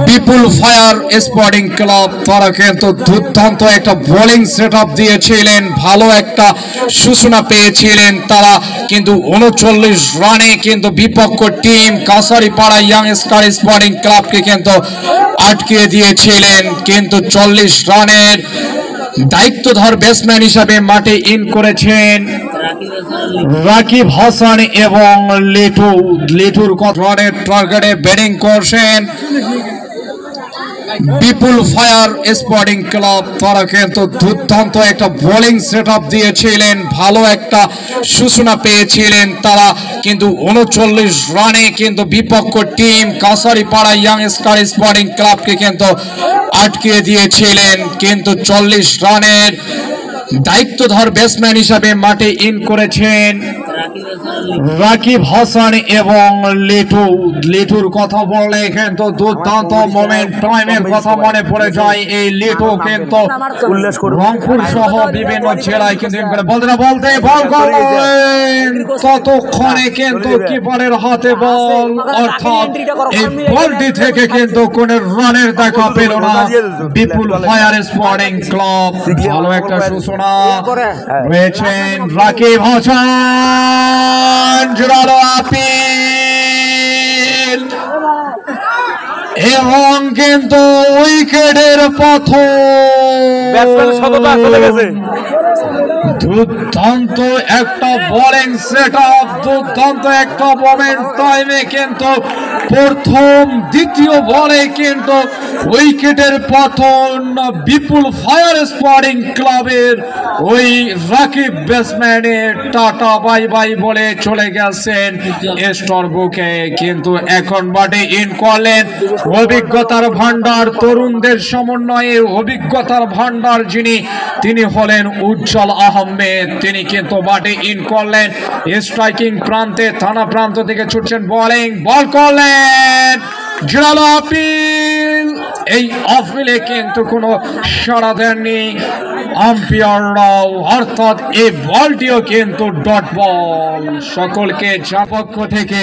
বিপুল fire sporting club তারা কিন্তু দুর্দান্ত একটা বোলিং সেটআপ দিয়েছিলেন, ভালো একটা সূচনা পেয়েছিলেন তারা, কিন্তু 39 রানে কিন্তু বিপক্ষ team Kachharipara young star sporting ক্লাবকে কিন্তু আটকে দিয়েছিলেন। কিন্তু 40 রানের দায়িত্বধর ব্যাটসম্যান হিসাবে মাঠে ইন করেছেন রাকিব হাসান এবং লিটুর রানের টার্গেটে ব্যাটিং করছেন বিপুল ফায়ার স্পোর্টিং ক্লাব তারা কিন্তু দুর্দান্ত একটা বোলিং সেটআপ দিয়েছিলেন, ভালো একটা সূচনা পেয়েছিলেন তারা, কিন্তু 39 রানে কিন্তু বিপক্ষ team Kachharipara young star sporting ক্লাবকে কিন্তু আটকে দিয়েছিলেন। কিন্তু 40 রানের দায়িত্বধর ব্যাটসম্যান হিসাবে মাঠে ইন করেছেন রাকিব হাসান এবং লিটুর কথা বললে কিন্তু দুর্দান্ত মোমেন্ট টাইমের কথা মনে পড়ে যায়। এই লিটু কিন্তু রংপুর সহ বিভিন্ন জেলায় কিন্তু বলতে না বলতে বল করলেন, ততক্ষণে কিন্তু কিপারের হাতে বল, অর্থাৎ এই বলটি থেকে কিন্তু কোন রানের দেখা পেল না বিপুল ফায়ার স্পোর্টিং ক্লাব। ভালো একটা সূচনা রয়েছেন রাকিব হাসান, জোরালো আপিল এবং কিন্তু উইকেটের দুর্দান্ত একটা বোলিং সেটআপ, দুর্দান্ত একটা মোমেন্ট টাইমে কিন্তু প্রথম দ্বিতীয় বলে কিন্তু উইকেটের পতন বিপুল ফায়ার স্পোর্টিং ক্লাবের ওই রাকিব ব্যাটসম্যানের টাটা বাই বাই বলে চলে গেছেন স্টোর বুকে। কিন্তু এখন মাঠে ইন করলেন অভিজ্ঞতার ভান্ডার, তরুণদের সমন্বয়ে অভিজ্ঞতার ভান্ডার যিনি, তিনি হলেন উজ্জ্বল আহমেদ। তিনি কিন্তু মাঠে ইন করলেন, স্ট্রাইকিং প্রান্তে থানা প্রান্ত থেকে ছুটছেন বোলিং, বল করলেন জোরালো আপিল। এই আপিলে কিন্তু কোনো সাড়া দেননি আম্পায়াররাও, অর্থাৎ এই বলটিও কিন্তু ডট বল। সকলকে পক্ষ থেকে